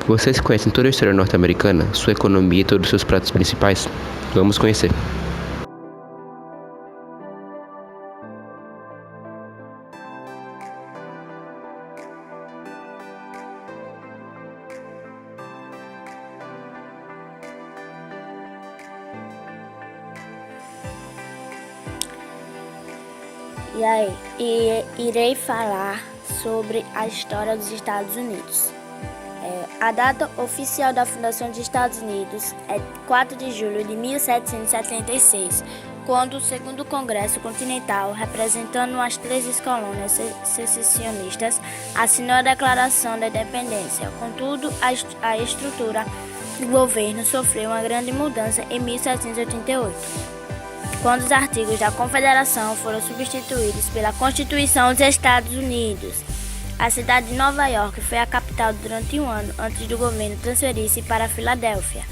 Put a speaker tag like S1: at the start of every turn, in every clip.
S1: Vocês conhecem toda a história norte-americana, sua economia e todos os seus pratos principais? Vamos conhecer.
S2: E aí, irei falar sobre a história dos Estados Unidos. A data oficial da fundação dos Estados Unidos é 4 de julho de 1776, quando o Segundo Congresso Continental, representando as 13 colônias secessionistas, assinou a Declaração da Independência. Contudo, a estrutura do governo sofreu uma grande mudança em 1788. Quando os artigos da Confederação foram substituídos pela Constituição dos Estados Unidos. A cidade de Nova York foi a capital durante um ano antes do governo transferir-se para Filadélfia.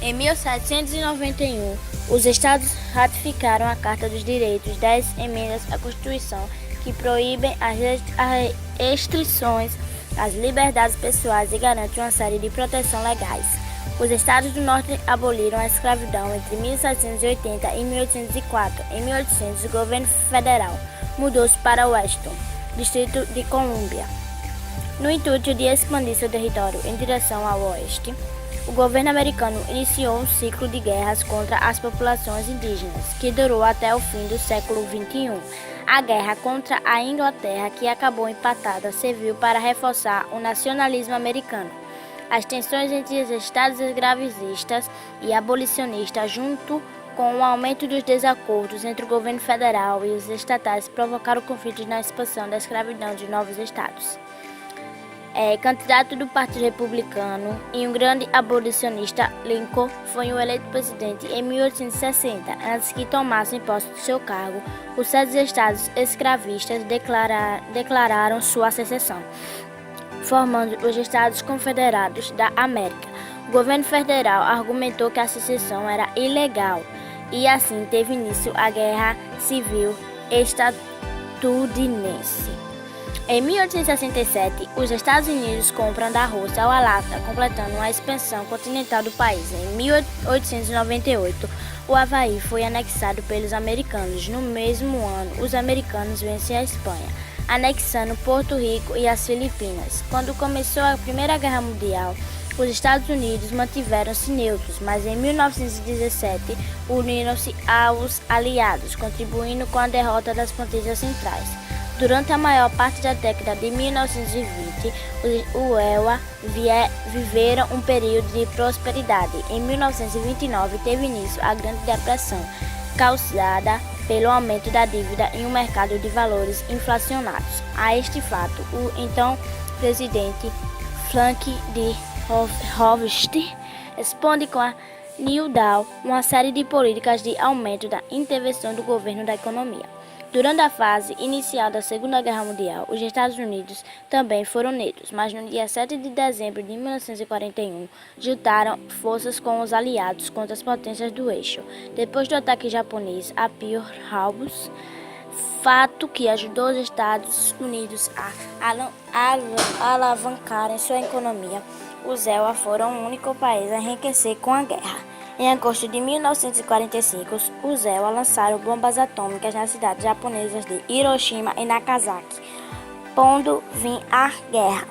S2: Em 1791, os estados ratificaram a Carta dos Direitos, 10 emendas à Constituição que proíbem as restrições às liberdades pessoais e garantem uma série de proteções legais. Os estados do norte aboliram a escravidão entre 1780 e 1804. Em 1800, o governo federal mudou-se para Washington, Distrito de Colômbia. No intuito de expandir seu território em direção ao oeste, o governo americano iniciou um ciclo de guerras contra as populações indígenas, que durou até o fim do século XXI. A guerra contra a Inglaterra, que acabou empatada, serviu para reforçar o nacionalismo americano. As tensões entre os estados escravistas e abolicionistas, junto com o aumento dos desacordos entre o governo federal e os estatais, provocaram conflitos na expansão da escravidão de novos estados. Candidato do Partido Republicano e um grande abolicionista, Lincoln foi o eleito presidente em 1860. Antes que tomassem posse do seu cargo, os 7 estados escravistas declararam sua secessão, formando os Estados Confederados da América. O governo federal argumentou que a secessão era ilegal e assim teve início a Guerra Civil Estadunidense. Em 1867, os Estados Unidos compram da Rússia o Alasca, completando a expansão continental do país. Em 1898, o Havaí foi anexado pelos americanos. No mesmo ano, os americanos vencem a Espanha, anexando Porto Rico e as Filipinas. Quando começou a Primeira Guerra Mundial, os Estados Unidos mantiveram-se neutros, mas em 1917 uniram-se aos aliados, contribuindo com a derrota das potências centrais. Durante a maior parte da década de 1920, o EUA viveram um período de prosperidade. Em 1929 teve início a Grande Depressão, causada pelo aumento da dívida em um mercado de valores inflacionados. A este fato, o então presidente Franklin D. Roosevelt responde com a New Deal, uma série de políticas de aumento da intervenção do governo da economia. Durante a fase inicial da Segunda Guerra Mundial, os Estados Unidos também foram neutros, mas no dia 7 de dezembro de 1941, juntaram forças com os aliados contra as potências do eixo, depois do ataque japonês a Pearl Harbor, fato que ajudou os Estados Unidos a alavancarem sua economia. Os EUA foram o único país a enriquecer com a guerra. Em agosto de 1945, os EUA lançaram bombas atômicas nas cidades japonesas de Hiroshima e Nagasaki, pondo fim à guerra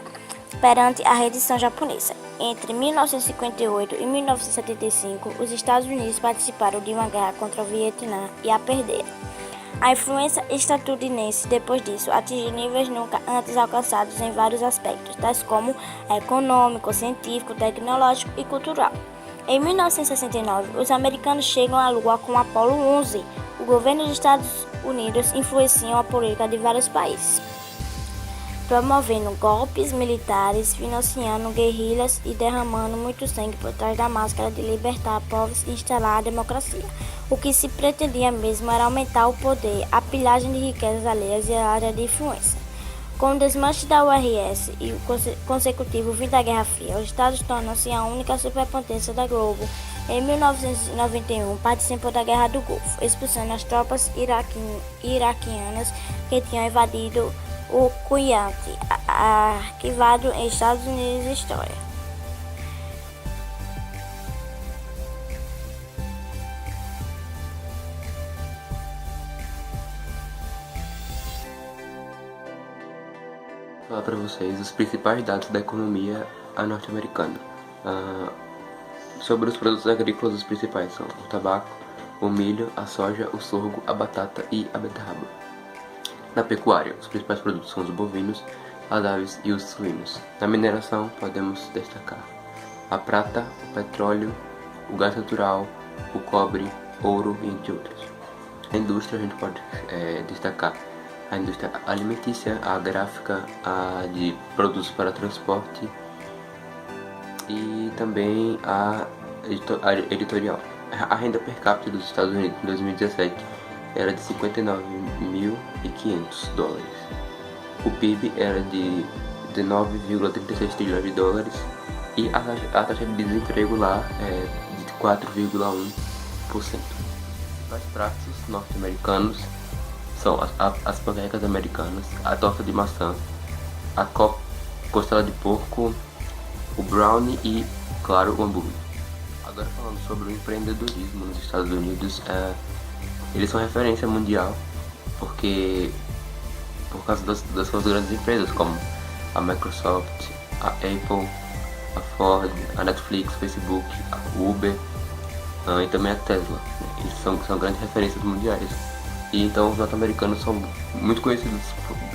S2: perante a rendição japonesa. Entre 1958 e 1975, os Estados Unidos participaram de uma guerra contra o Vietnã e a perderam. A influência estadunidense depois disso atingiu níveis nunca antes alcançados em vários aspectos, tais como econômico, científico, tecnológico e cultural. Em 1969, os americanos chegam à Lua com o Apollo 11. O governo dos Estados Unidos influencia a política de vários países, promovendo golpes militares, financiando guerrilhas e derramando muito sangue por trás da máscara de libertar povos e instalar a democracia. O que se pretendia mesmo era aumentar o poder, a pilhagem de riquezas alheias e a área de influência. Com o desmanche da URSS e o consecutivo fim da Guerra Fria, os Estados tornam-se a única superpotência da Globo. Em 1991, participou da Guerra do Golfo, expulsando as tropas iraquianas que tinham invadido o Kuwait, arquivado em Estados Unidos História.
S1: falar para vocês os principais dados da economia norte-americana. Sobre os produtos agrícolas, os principais são o tabaco, o milho, a soja, o sorgo, a batata e a beterraba. Na pecuária, os principais produtos são os bovinos, as aves e os suínos. Na mineração, podemos destacar a prata, o petróleo, o gás natural, o cobre, ouro, entre outros. Na indústria, a gente pode destacar a indústria alimentícia, a gráfica, a de produtos para transporte e também a editorial. A renda per capita dos Estados Unidos em 2017 era de 59.500 dólares. O PIB era de 19,36 trilhões de dólares e a taxa de desemprego lá é de 4,1%. Os pratos norte-americanos são as panquecas americanas, a torta de maçã, a costela de porco, o brownie e, claro, o hambúrguer. Agora falando sobre o empreendedorismo nos Estados Unidos, eles são referência mundial por causa das suas grandes empresas como a Microsoft, a Apple, a Ford, a Netflix, Facebook, a Uber e também a Tesla. Eles são grandes referências mundiais. E então os norte-americanos são muito conhecidos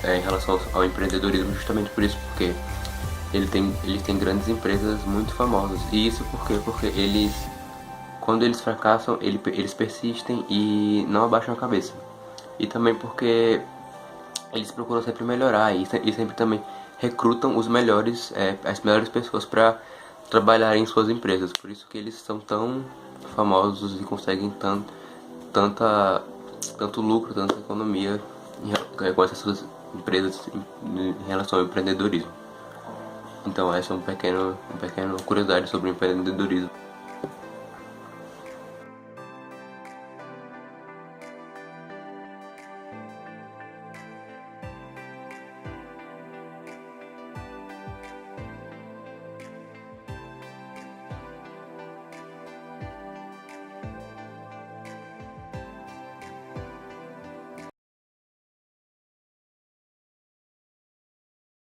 S1: em relação ao empreendedorismo justamente por isso, porque eles têm grandes empresas muito famosas. E isso porque quando eles fracassam, eles persistem e não abaixam a cabeça. E também porque eles procuram sempre melhorar e sempre também recrutam as melhores pessoas para trabalhar em suas empresas. Por isso que eles são tão famosos e conseguem tanto lucro, tanta economia com essas suas empresas em relação ao empreendedorismo. Então essa é uma pequena curiosidade sobre o empreendedorismo.